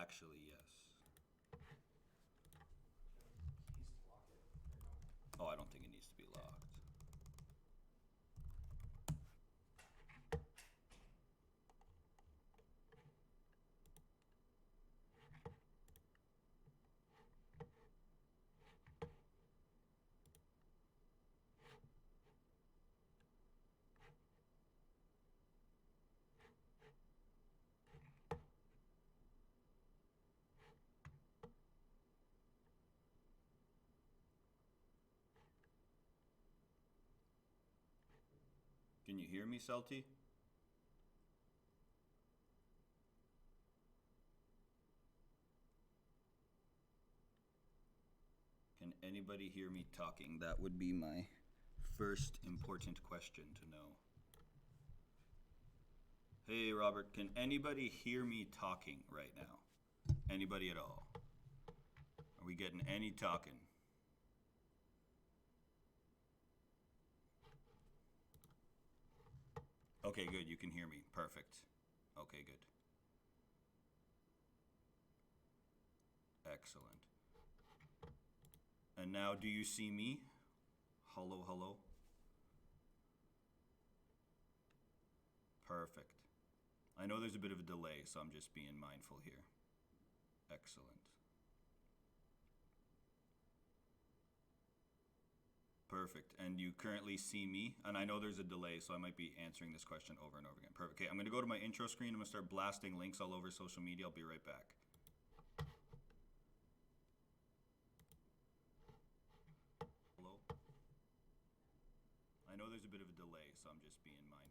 Actually, yes. Oh, I don't think it needs to be locked. Can you hear me, Celty? Can anybody hear me talking? That would be my first important question to know. Hey, Robert, can anybody hear me talking right now? Anybody at all? Are we getting any talking? Okay, good. You can hear me. Perfect. Okay, good. Excellent. And now, do you see me? Hello, hello. Perfect. I know there's a bit of a delay, so I'm just being mindful here. Excellent. Perfect. And you currently see me, and I know there's a delay, so I might be answering this question over and over again. Perfect. Okay, I'm going to go to my intro screen. I'm going to start blasting links all over social media. I'll be right back. Hello? I know there's a bit of a delay, so I'm just being mindful.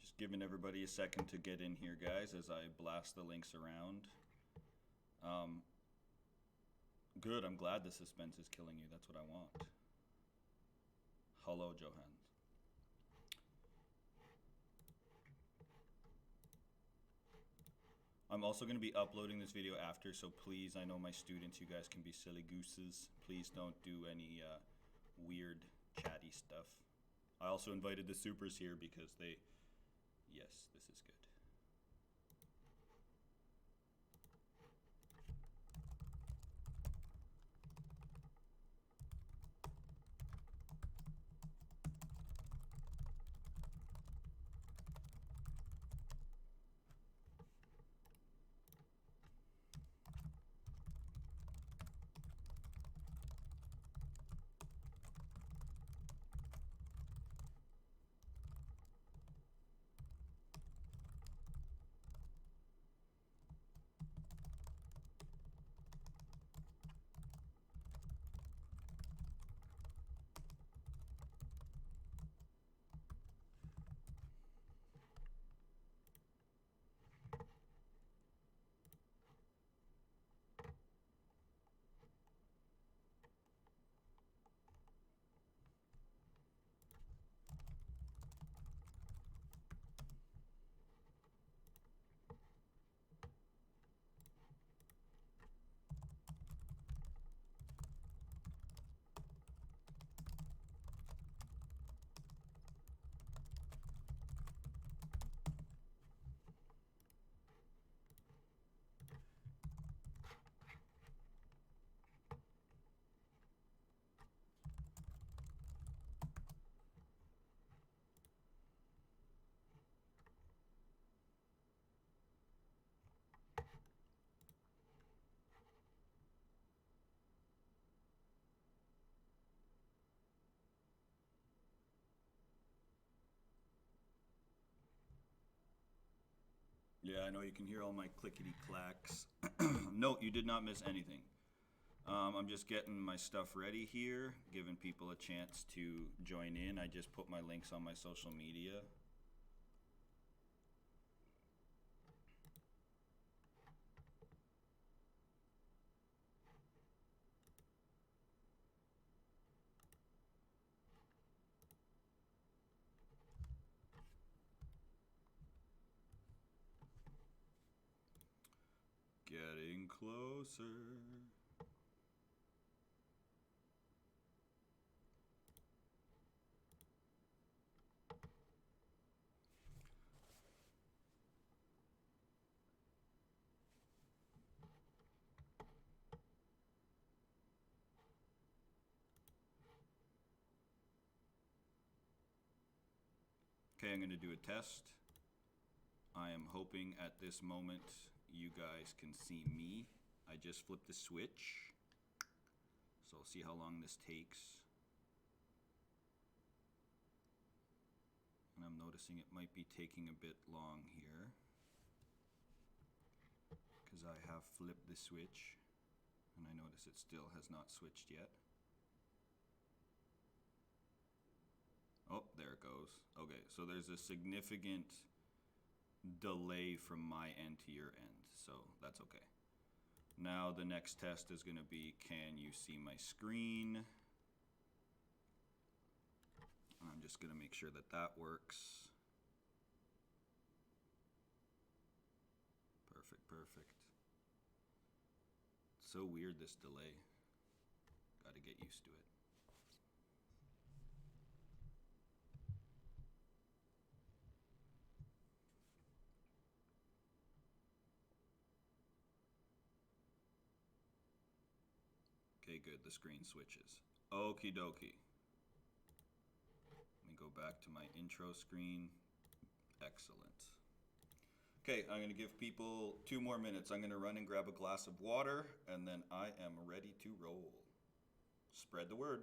Just giving everybody a second to get in here, guys, as I blast the links around. Good, I'm glad the suspense is killing you. That's what I want. Hello, Johan. I'm also going to be uploading this video after, so please, I know my students, you guys can be silly gooses. Please don't do any weird chatty stuff. I also invited the supers here because they... Yes, this is good. Yeah, I know you can hear all my clickety clacks. No, you did not miss anything. I'm just getting my stuff ready here, giving people a chance to join in. I just put my links on my social media. Getting closer. Okay, I'm going to do a test. I am hoping at this moment you guys can see me. I just flipped the switch. So I'll see how long this takes. And I'm noticing it might be taking a bit long here, because I have flipped the switch and I notice it still has not switched yet. Oh, there it goes. Okay, so there's a significant delay from my end to your end, so that's okay. Now the next test is going to be, can you see my screen? I'm just going to make sure that that works. Perfect, perfect. It's so weird, this delay. Got to get used to it. Okay, good, the screen switches. Okie dokie. Let me go back to my intro screen. Excellent. Okay, I'm gonna give people 2 more minutes. I'm gonna run and grab a glass of water, and then I am ready to roll. Spread the word.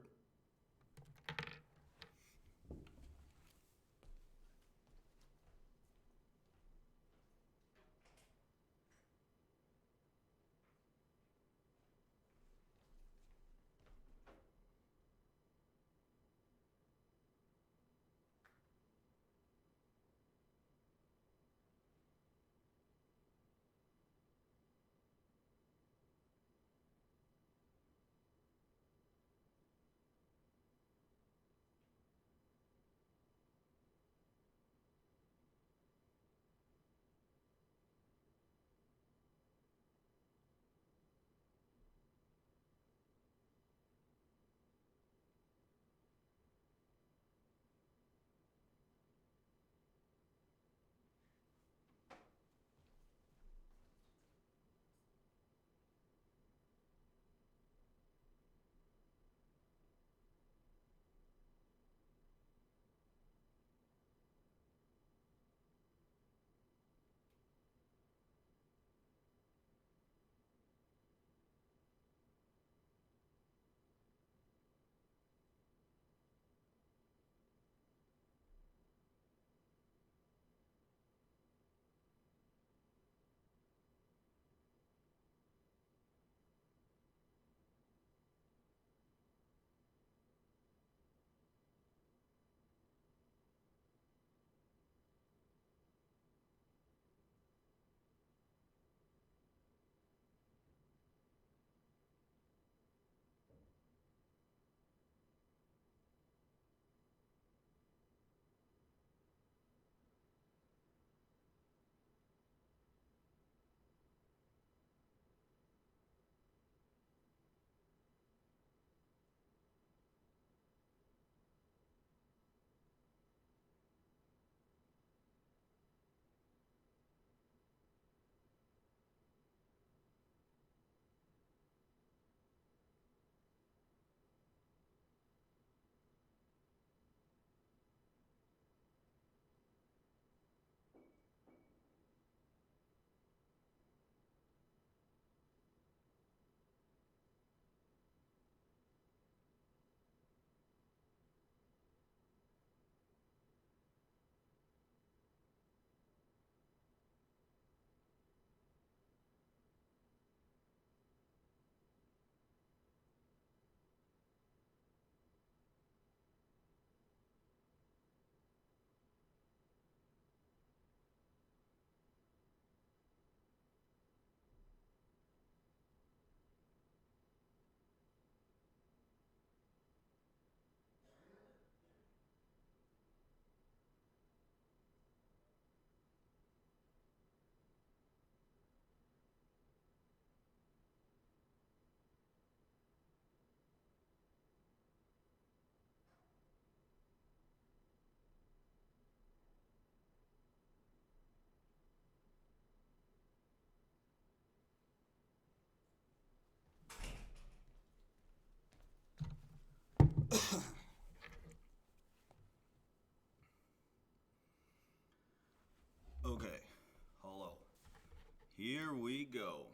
Here we go.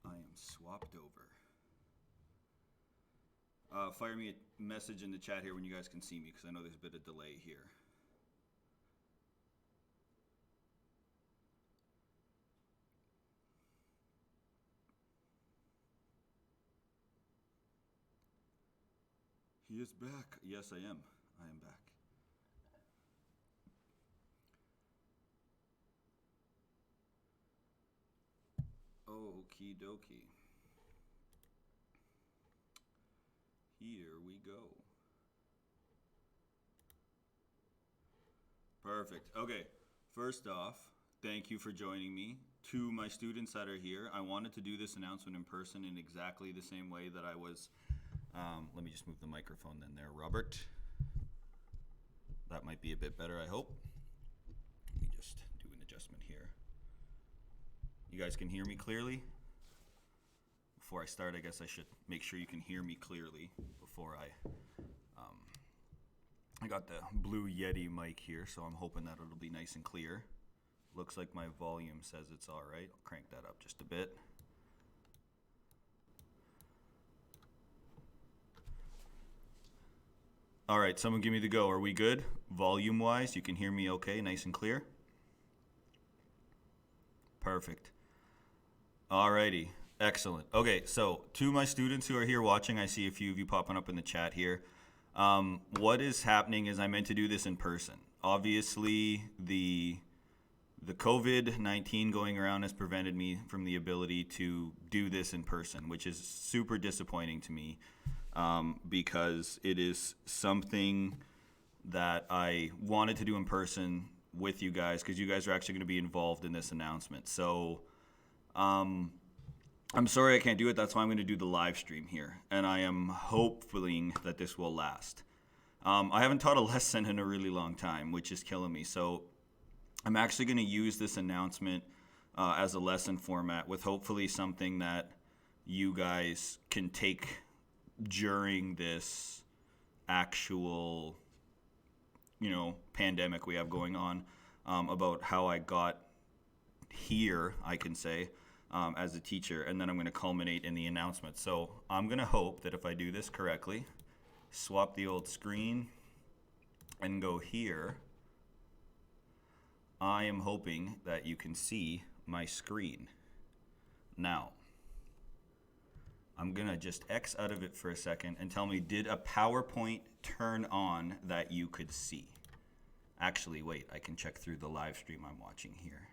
I am swapped over. Fire me a message in the chat here when you guys can see me, because I know there's a bit of delay here. He is back. Yes, I am. I am back. Okie dokie. Here we go. Perfect. Okay. First off, thank you for joining me. To my students that are here, I wanted to do this announcement in person in exactly the same way that I was. Let me just move the microphone then there, Robert. That might be a bit better, I hope. Let me just do an adjustment here. You guys can hear me clearly? Before I start, I guess I should make sure you can hear me clearly before I got the Blue Yeti mic here, so I'm hoping that it'll be nice and clear. Looks like my volume says it's all right. I'll crank that up just a bit. All right, someone give me the go. Are we good? Volume-wise, you can hear me okay, nice and clear? Perfect. All righty, excellent. Okay, so to my students who are here watching, I see a few of you popping up in the chat here. What is happening is I meant to do this in person. Obviously, the COVID-19 going around has prevented me from the ability to do this in person, which is super disappointing to me. Because it is something that I wanted to do in person with you guys, because you guys are actually going to be involved in this announcement. So I'm sorry I can't do it. That's why I'm going to do the live stream here, and I am hoping that this will last. I haven't taught a lesson in a really long time, which is killing me. So I'm actually going to use this announcement as a lesson format with hopefully something that you guys can take during this actual, pandemic we have going on, about how I got here, I can say, as a teacher, and then I'm going to culminate in the announcement. So I'm going to hope that if I do this correctly, swap the old screen and go here, I am hoping that you can see my screen. Now, I'm going to just X out of it for a second and tell me, did a PowerPoint turn on that you could see? Actually, wait, I can check through the live stream I'm watching here.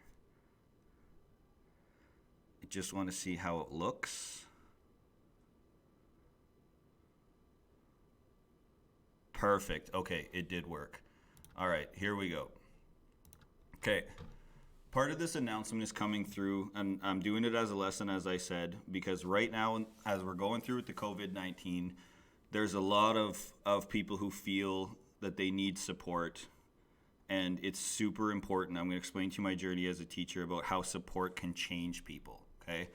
I just want to see how it looks. Perfect. Okay, it did work. All right, here we go. Okay. Part of this announcement is coming through, and I'm doing it as a lesson, as I said, because right now, as we're going through with the COVID-19, there's a lot of people who feel that they need support, and it's super important. I'm going to explain to you my journey as a teacher about how support can change people, okay?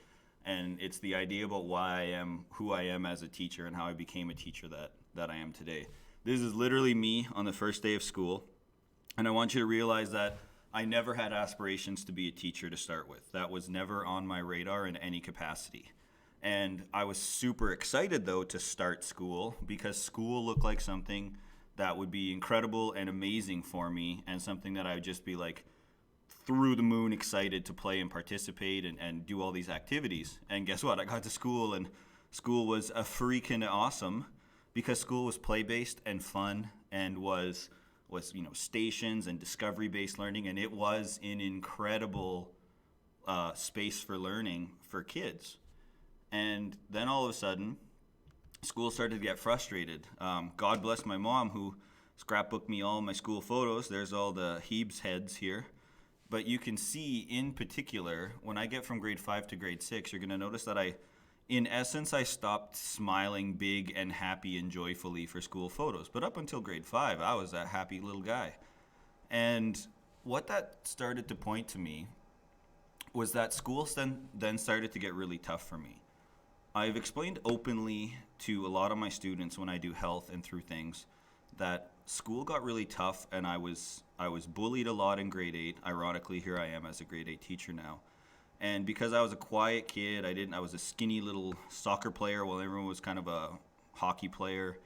And it's the idea about why I am who I am as a teacher and how I became a teacher that I am today. This is literally me on the first day of school, and I want you to realize that I never had aspirations to be a teacher to start with. That was never on my radar in any capacity. And I was super excited, though, to start school, because school looked like something that would be incredible and amazing for me, and something that I would just be like through the moon excited to play and participate and do all these activities. And guess what? I got to school, and school was a freaking awesome, because school was play-based and fun and was stations and discovery-based learning, and it was an incredible space for learning for kids. And then all of a sudden, school started to get frustrated. God bless my mom, who scrapbooked me all my school photos. There's all the Hebes heads here. But you can see, in particular, when I get from grade 5 to grade 6, you're going to notice that in essence, I stopped smiling big and happy and joyfully for school photos. But up until grade 5, I was that happy little guy. And what that started to point to me was that school then started to get really tough for me. I've explained openly to a lot of my students when I do health and through things that school got really tough, and I was bullied a lot in grade 8. Ironically, here I am as a grade 8 teacher now. And because I was a quiet kid, I was a skinny little soccer player while everyone was kind of a hockey player,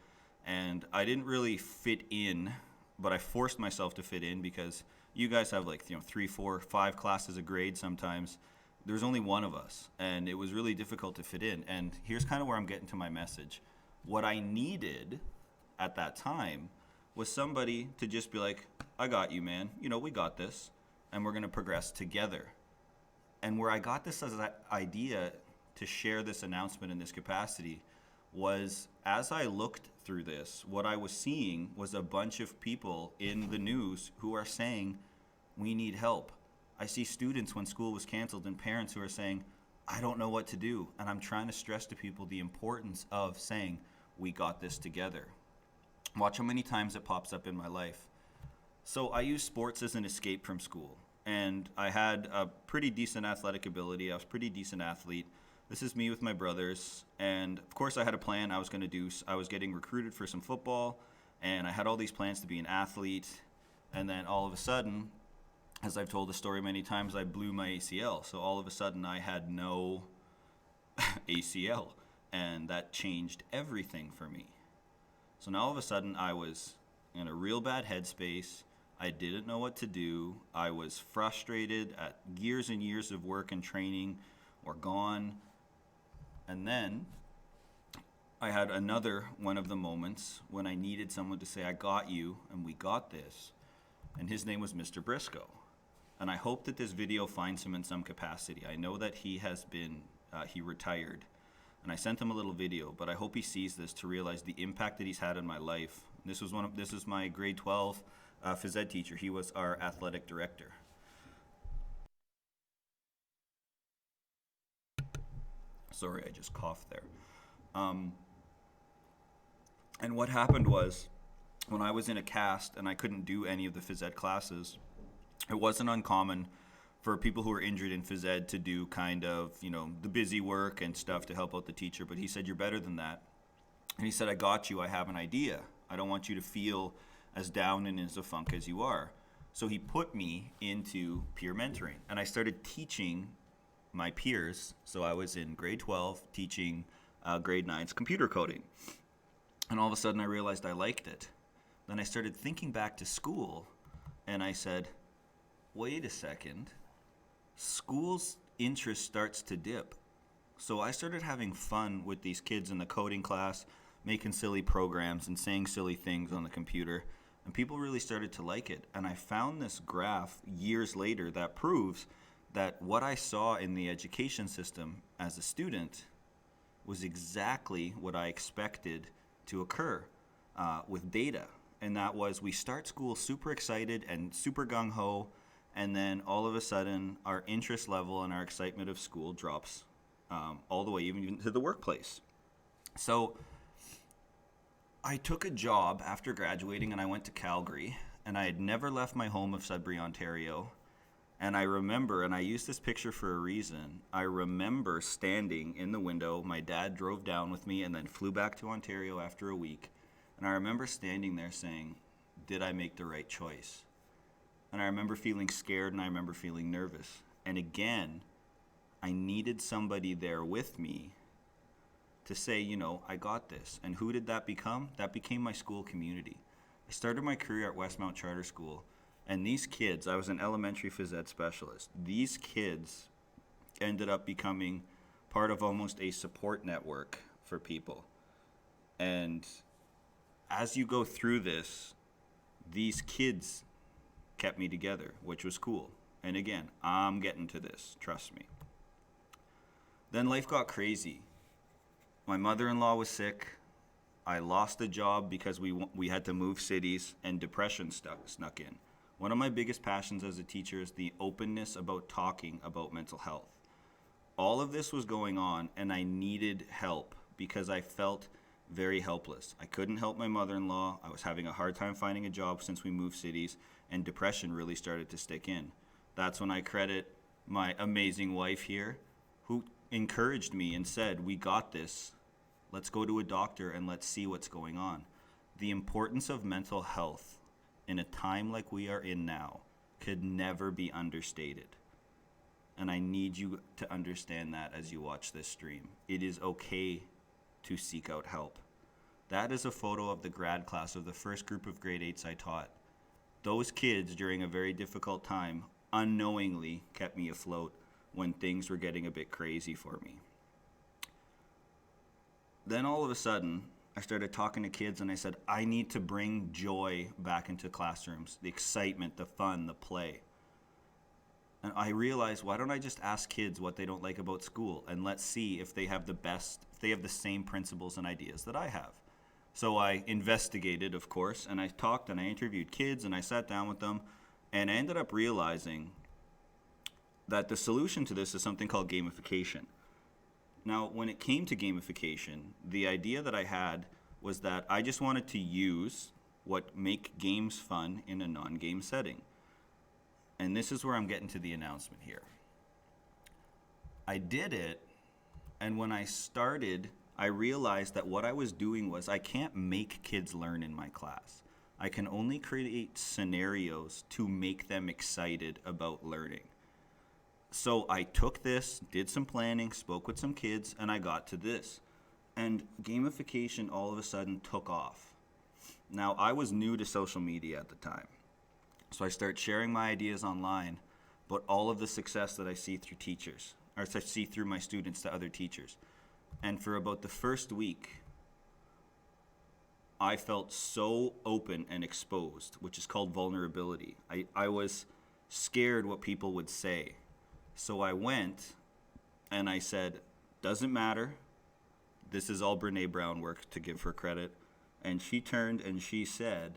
and I didn't really fit in, but I forced myself to fit in because you guys have like, 3, 4, 5 classes a grade sometimes. There's only one of us, and it was really difficult to fit in. And here's kind of where I'm getting to my message. What I needed at that time was somebody to just be like, I got you, man. We got this, and we're going to progress together. And where I got this as an idea to share this announcement in this capacity was, as I looked through this, what I was seeing was a bunch of people in the news who are saying, we need help. I see students when school was canceled and parents who are saying, I don't know what to do. And I'm trying to stress to people the importance of saying, we got this together. Watch how many times it pops up in my life. So I use sports as an escape from school. And I had a pretty decent athletic ability. I was a pretty decent athlete. This is me with my brothers. And of course I had a plan I was going to do. I was getting recruited for some football, and I had all these plans to be an athlete. And then all of a sudden, as I've told the story many times, I blew my ACL. So all of a sudden I had no ACL, and that changed everything for me. So now all of a sudden I was in a real bad headspace. I didn't know what to do. I was frustrated at years and years of work and training were gone. And then I had another one of the moments when I needed someone to say, I got you, and we got this. And his name was Mr. Briscoe. And I hope that this video finds him in some capacity. I know that he has been, he retired. And I sent him a little video, but I hope he sees this to realize the impact that he's had in my life. This is my grade 12 phys ed teacher. He was our athletic director. Sorry, I just coughed there. And what happened was, when I was in a cast and I couldn't do any of the phys ed classes, it wasn't uncommon for people who were injured in phys ed to do kind of, the busy work and stuff to help out the teacher. But he said, you're better than that. And he said, I got you. I have an idea. I don't want you to feel as down and as a funk as you are. So he put me into peer mentoring, and I started teaching my peers. So I was in grade 12 teaching grade 9's computer coding. And all of a sudden I realized I liked it. Then I started thinking back to school, and I said, wait a second, school's interest starts to dip. So I started having fun with these kids in the coding class, making silly programs and saying silly things on the computer, and people really started to like it. And I found this graph years later that proves that what I saw in the education system as a student was exactly what I expected to occur with data. And that was, we start school super excited and super gung-ho, and then all of a sudden our interest level and our excitement of school drops all the way even to the workplace. So I took a job after graduating, and I went to Calgary, and I had never left my home of Sudbury, Ontario. And I remember, and I used this picture for a reason, I remember standing in the window. My dad drove down with me and then flew back to Ontario after a week. And I remember standing there saying, did I make the right choice? And I remember feeling scared, and I remember feeling nervous. And again, I needed somebody there with me to say, I got this. And who did that become? That became my school community. I started my career at Westmount Charter School, and these kids, I was an elementary phys ed specialist. These kids ended up becoming part of almost a support network for people. And as you go through this, these kids kept me together, which was cool. And again, I'm getting to this, trust me. Then life got crazy. My mother-in-law was sick. I lost a job because we had to move cities, and depression snuck in. One of my biggest passions as a teacher is the openness about talking about mental health. All of this was going on, and I needed help because I felt very helpless. I couldn't help my mother-in-law. I was having a hard time finding a job since we moved cities, and depression really started to stick in. That's when I credit my amazing wife here, who encouraged me and said, we got this. Let's go to a doctor and let's see what's going on. the importance of mental health in a time like we are in now could never be understated. And I need you to understand that as you watch this stream. It is okay to seek out help. That is a photo of the grad class of the first group of grade 8s I taught. Those kids, during a very difficult time, unknowingly kept me afloat when things were getting a bit crazy for me. Then all of a sudden, I started talking to kids and I said, I need to bring joy back into classrooms, the excitement, the fun, the play. And I realized, why don't I just ask kids what they don't like about school, and let's see if they have the same principles and ideas that I have. So I investigated, of course, and I talked and I interviewed kids and I sat down with them, and I ended up realizing that the solution to this is something called gamification. Now, when it came to gamification, the idea that I had was that I just wanted to use what make games fun in a non-game setting. And this is where I'm getting to the announcement here. I did it, and when I started, I realized that what I was doing was I can't make kids learn in my class. I can only create scenarios to make them excited about learning. So I took this, did some planning, spoke with some kids, and I got to this. And gamification all of a sudden took off. Now, I was new to social media at the time. So I start sharing my ideas online, but all of the success that I see through teachers, or I see through my students to other teachers. And for about the first week, I felt so open and exposed, which is called vulnerability. I was scared what people would say. So I went and I said, doesn't matter. This is all Brene Brown work, to give her credit. And she turned and she said,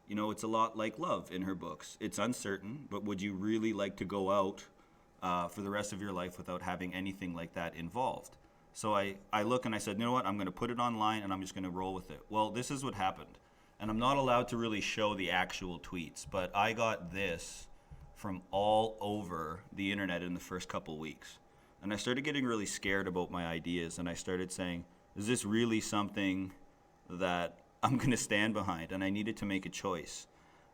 you know, it's a lot like love in her books. It's uncertain, but would you really like to go out for the rest of your life without having anything like that involved? So I look and I said, you know what, I'm going to put it online and I'm just going to roll with it. Well, this is what happened. And I'm not allowed to really show the actual tweets, but I got this from all over the internet in the first couple weeks. And I started getting really scared about my ideas, and I started saying, is this really something that I'm going to stand behind? And I needed to make a choice.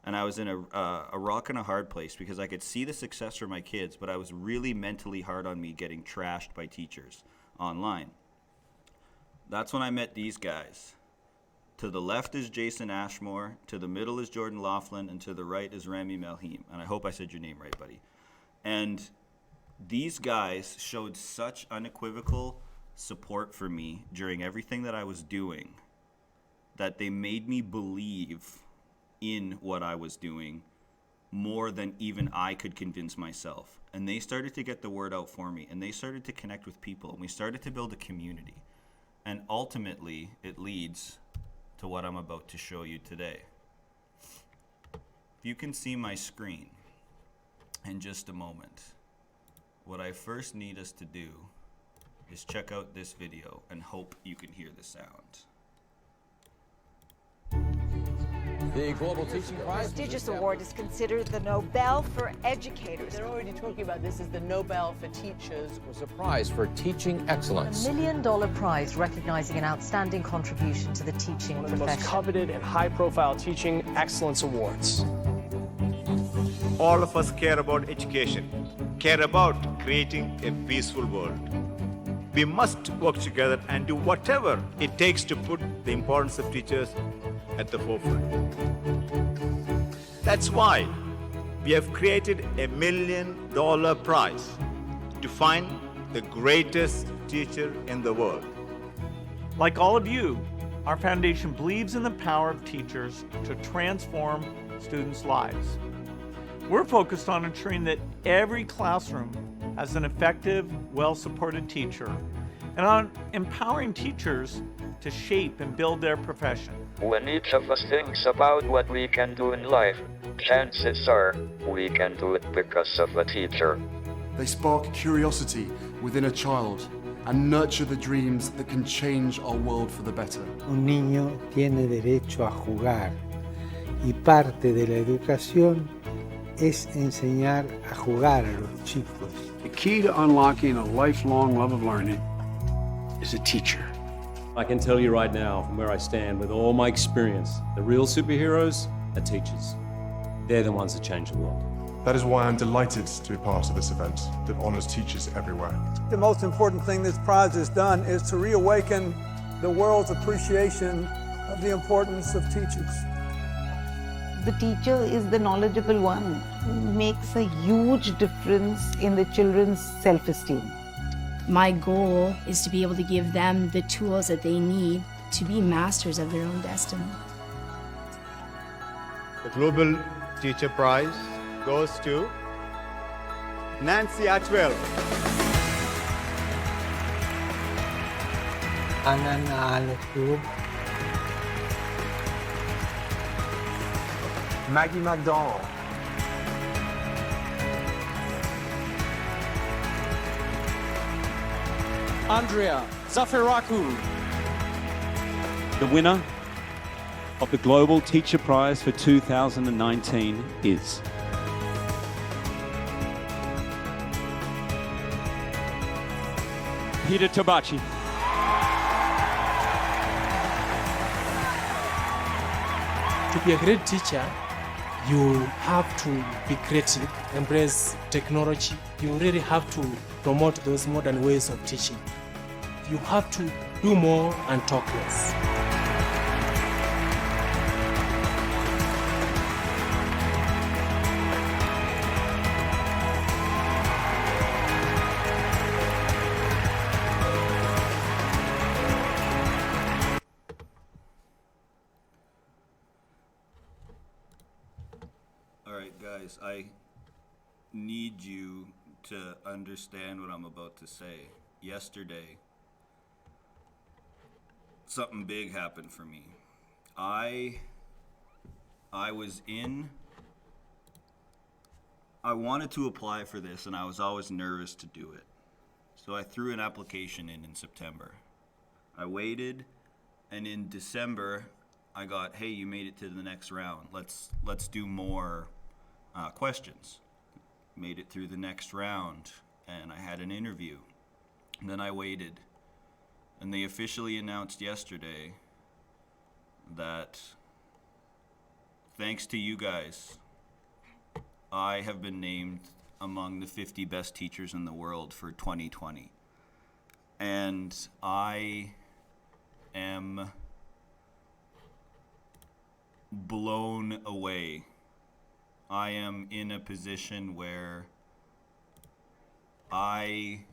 And I was in a rock and a hard place, because I could see the success for my kids, but I was really mentally hard on me getting trashed by teachers online. That's when I met these guys. To the left is Jason Ashmore, to the middle is Jordan Laughlin, and to the right is Rami Melhim. And I hope I said your name right, buddy. And these guys showed such unequivocal support for me during everything that I was doing that they made me believe in what I was doing more than even I could convince myself. And they started to get the word out for me, and they started to connect with people, and we started to build a community. And ultimately, it leads to what I'm about to show you today. You can see my screen in just a moment. What I first need us to do is check out this video and hope you can hear the sound. The Global Teaching Prize. Prestigious award is considered the Nobel for educators. They're already talking about this as the Nobel for teachers. It was a prize for teaching excellence. $1 million prize recognizing an outstanding contribution to the teaching One of the profession. most coveted and high-profile teaching excellence awards. All of us care about education, care about creating a peaceful world. We must work together and do whatever it takes to put the importance of teachers at the forefront. That's why we have created a $1 million prize to find the greatest teacher in the world. Like all of you, our foundation believes in the power of teachers to transform students' lives. We're focused on ensuring that every classroom has an effective, well-supported teacher, and on empowering teachers to shape and build their profession. When each of us thinks about what we can do in life, chances are we can do it because of a teacher. They spark curiosity within a child and nurture the dreams that can change our world for the better. Un niño tiene derecho a jugar y parte de la educación es enseñar a jugar a los chicos. The key to unlocking a lifelong love of learning is a teacher. I can tell you right now, from where I stand with all my experience, the real superheroes are teachers. They're the ones that change the world. That is why I'm delighted to be part of this event that honors teachers everywhere. The most important thing this prize has done is to reawaken the world's appreciation of the importance of teachers. The teacher is the knowledgeable one who makes a huge difference in the children's self-esteem. My goal is to be able to give them the tools that they need to be masters of their own destiny. The Global Teacher Prize goes to Nancy Atwell. Ang nanalo po Maggie McDonald. Andrea Zafiraku. The winner of the Global Teacher Prize for 2019 is Peter Tabachi. To be a great teacher, you have to be creative, embrace technology. You really have to promote those modern ways of teaching. You have to do more and talk less. Alright guys, I need you to understand what I'm about to say. Yesterday, something big happened for me. I wanted to apply for this and I was always nervous to do it. So I threw an application in September. I waited, and in December I got, hey, you made it to the next round. Let's do more questions. Made it through the next round and I had an interview. And then I waited, and they officially announced yesterday that thanks to you guys, I have been named among the 50 best teachers in the world for 2020. And I am blown away. I am in a position where I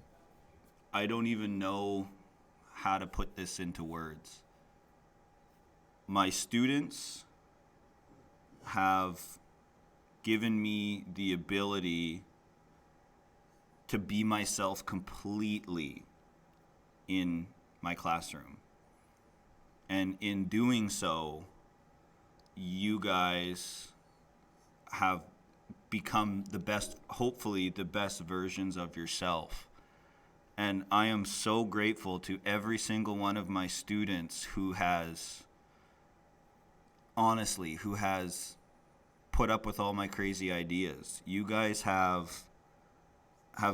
don't even know how to put this into words. My students have given me the ability to be myself completely in my classroom. And in doing so, you guys have become the best, hopefully the best versions of yourself. And I am so grateful to every single one of my students who has, honestly, who has put up with all my crazy ideas. You guys have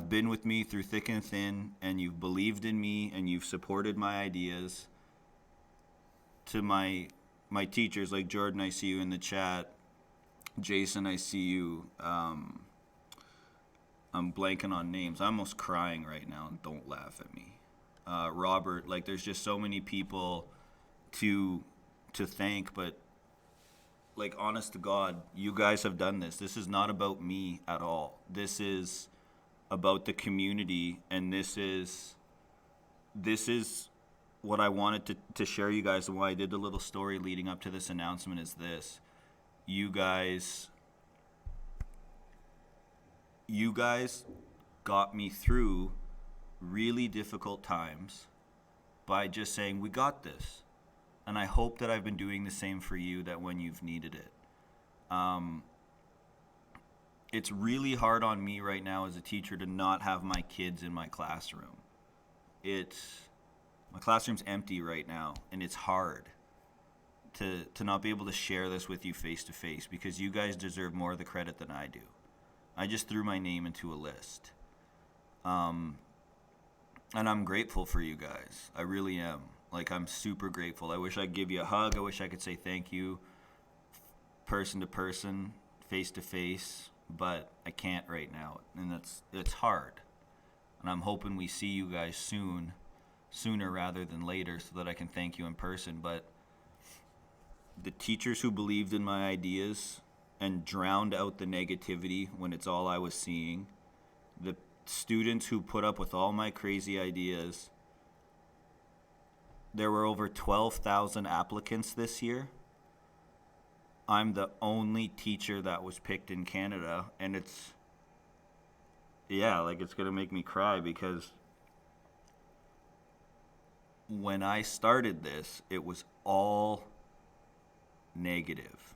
been with me through thick and thin, and you've believed in me, and you've supported my ideas. To my teachers, like Jordan, I see you in the chat. Jason, I see you. I'm blanking on names. I'm almost crying right now. Don't laugh at me. Robert, like there's just so many people to thank, but like honest to God, you guys have done this. This is not about me at all. This is about the community, and this is what I wanted to share you guys, and why I did the little story leading up to this announcement is this. You guys got me through really difficult times by just saying, we got this. And I hope that I've been doing the same for you, that when you've needed it. It's really hard on me right now as a teacher to not have my kids in my classroom. My classroom's empty right now, and it's hard to not be able to share this with you face to face, because you guys deserve more of the credit than I do. I just threw my name into a list. And I'm grateful for you guys. I really am. Like, I'm super grateful. I wish I could give you a hug. I wish I could say thank you person to person, face to face, but I can't right now. And it's hard. And I'm hoping we see you guys sooner rather than later, so that I can thank you in person. But the teachers who believed in my ideas and drowned out the negativity when it's all I was seeing, the students who put up with all my crazy ideas. There were over 12,000 applicants this year. I'm the only teacher that was picked in Canada, and it's gonna make me cry, because when I started this, it was all negative,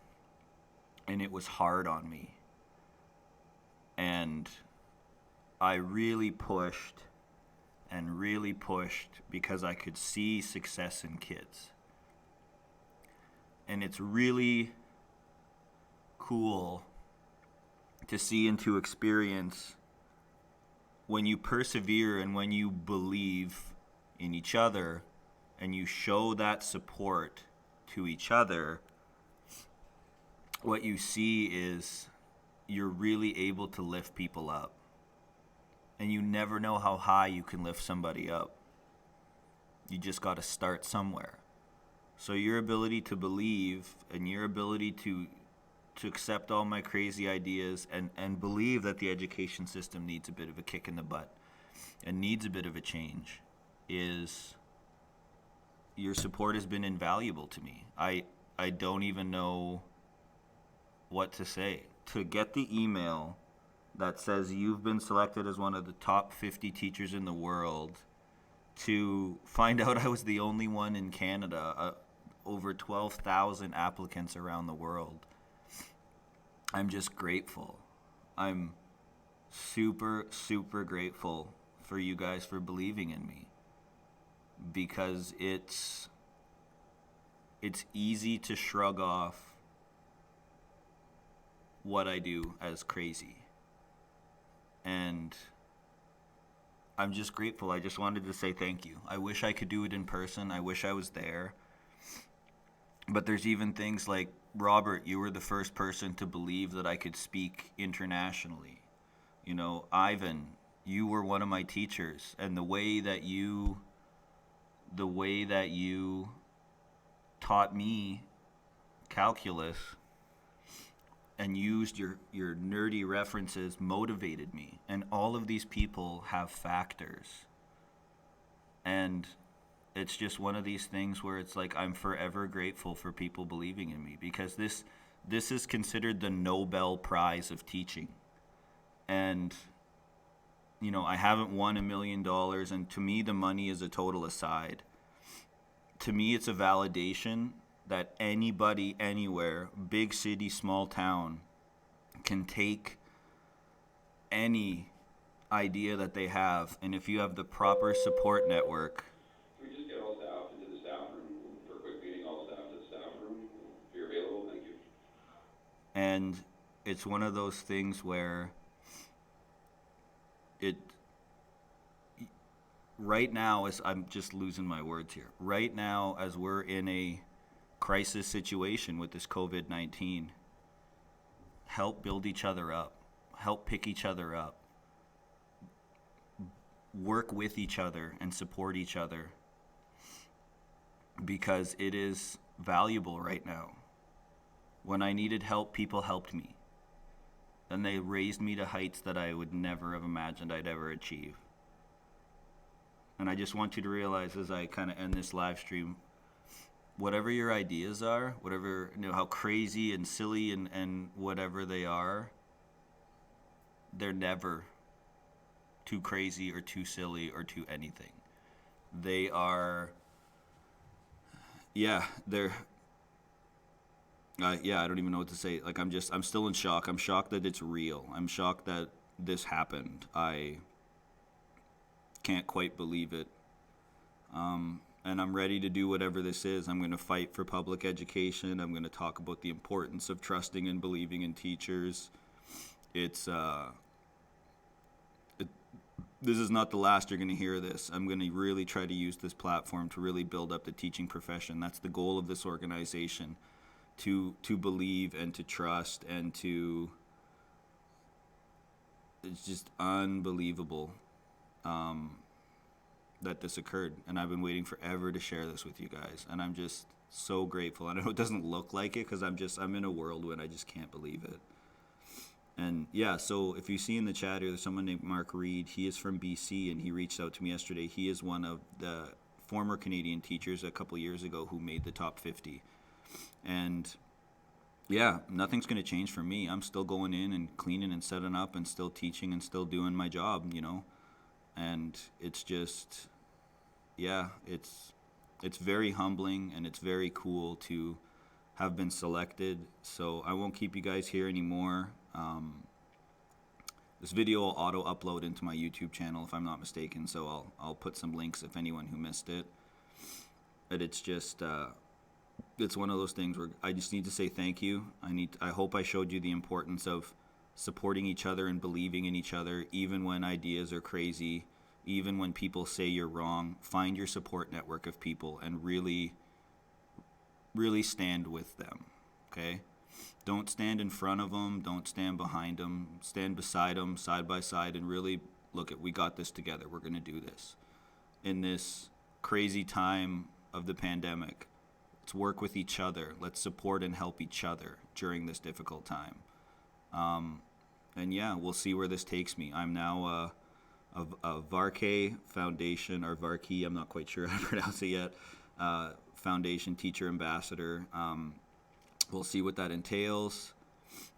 and it was hard on me. And I really pushed because I could see success in kids. And it's really cool to see and to experience when you persevere and when you believe in each other and you show that support to each other. What you see is you're really able to lift people up. And you never know how high you can lift somebody up. You just got to start somewhere. So your ability to believe and your ability to accept all my crazy ideas and believe that the education system needs a bit of a kick in the butt and needs a bit of a change, is your support has been invaluable to me. I don't even know what to say. To get the email that says you've been selected as one of the top 50 teachers in the world, to find out I was the only one in Canada, over 12,000 applicants around the world. I'm just grateful. I'm super, super grateful for you guys for believing in me, because it's easy to shrug off what I do as crazy. And I'm just grateful. I just wanted to say thank you. I wish I could do it in person. I wish I was there. But there's even things like, Robert, you were the first person to believe that I could speak internationally. You know, Ivan, you were one of my teachers, and the way that you taught me calculus and used your nerdy references motivated me. And all of these people have factors. And it's just one of these things where it's like, I'm forever grateful for people believing in me, because this is considered the Nobel Prize of teaching. And, you know, I haven't won $1 million, and to me, the money is a total aside. To me, it's a validation that anybody, anywhere, big city, small town, can take any idea that they have, and if you have the proper support network. Can we just get all staff into the staff room for a quick meeting? All staff to the staff room, if you're available, thank you. And it's one of those things where right now, as I'm just losing my words here, right now, as we're in a crisis situation with this COVID-19, help build each other up, help pick each other up, work with each other and support each other, because it is valuable right now. When I needed help, people helped me, and they raised me to heights that I would never have imagined I'd ever achieve. And I just want you to realize, as I kind of end this live stream, whatever your ideas are, whatever, you know, how crazy and silly and whatever they are, they're never too crazy or too silly or too anything. They are, I don't even know what to say. Like, I'm still in shock. I'm shocked that it's real. I'm shocked that this happened. I can't quite believe it. And I'm ready to do whatever this is. I'm going to fight for public education. I'm going to talk about the importance of trusting and believing in teachers. this is not the last you're going to hear this. I'm going to really try to use this platform to really build up the teaching profession. That's the goal of this organization, to believe and to trust and to... It's just unbelievable that this occurred, and I've been waiting forever to share this with you guys, and I'm just so grateful. I know it doesn't look like it because I'm in a whirlwind. I just can't believe it. And yeah, so if you see in the chat here, there's someone named Mark Reed. He is from BC, and he reached out to me yesterday. He is one of the former Canadian teachers a couple years ago who made the top 50. And yeah, nothing's going to change for me. I'm still going in and cleaning and setting up and still teaching and still doing my job, you know. And it's just, yeah, it's very humbling, and it's very cool to have been selected. So I won't keep you guys here anymore. This video will auto upload into my YouTube channel if I'm not mistaken, so I'll put some links if anyone who missed it. But it's just it's one of those things where I just need to say thank you. I hope I showed you the importance of supporting each other and believing in each other, even when ideas are crazy, even when people say you're wrong. Find your support network of people and really stand with them, okay? Don't stand in front of them. Don't stand behind them. Stand beside them, side by side, and really look at, we got this together. We're going to do this. In this crazy time of the pandemic, let's work with each other. Let's support and help each other during this difficult time. And yeah, we'll see where this takes me. I'm now a Varkey Foundation, or Varkey, I'm not quite sure how to pronounce it yet, Foundation Teacher Ambassador. We'll see what that entails.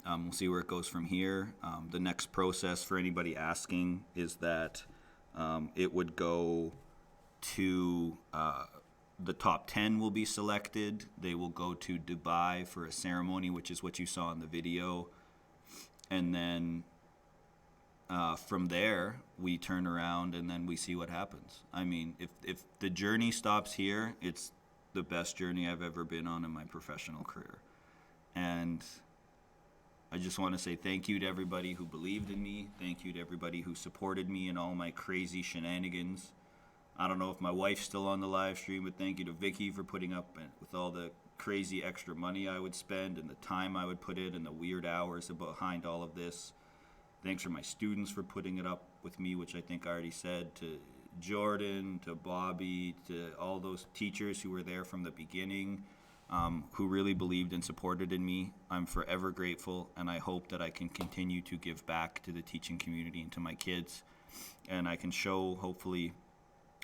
We'll see where it goes from here. The next process, for anybody asking, is that it would go to the top 10 will be selected. They will go to Dubai for a ceremony, which is what you saw in the video. And then from there, we turn around and then we see what happens. I mean, if the journey stops here, it's the best journey I've ever been on in my professional career. And I just want to say thank you to everybody who believed in me. Thank you to everybody who supported me in all my crazy shenanigans. I don't know if my wife's still on the live stream, but thank you to Vicky for putting up with all the crazy extra money I would spend and the time I would put in and the weird hours behind all of this. Thanks for my students for putting it up with me, which I think I already said, to Jordan, to Bobby, to all those teachers who were there from the beginning, who really believed and supported in me. I'm forever grateful, and I hope that I can continue to give back to the teaching community and to my kids, and I can show, hopefully,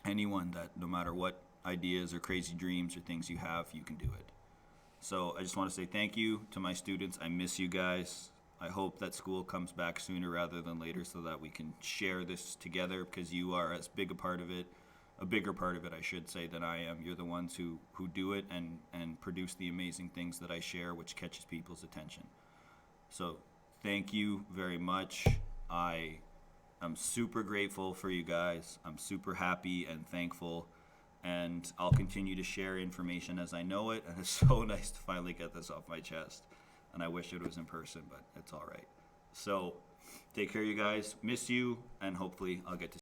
anyone that no matter what ideas or crazy dreams or things you have, you can do it. So I just want to say thank you to my students. I miss you guys. I hope that school comes back sooner rather than later so that we can share this together, because you are as big a part of it, I should say, than I am. You're the ones who do it and produce the amazing things that I share, which catches people's attention. So thank you very much. I'm super grateful for you guys. I'm super happy and thankful, and I'll continue to share information as I know it, and it's so nice to finally get this off my chest, and I wish it was in person, but it's all right. So take care, you guys. Miss you, and hopefully I'll get to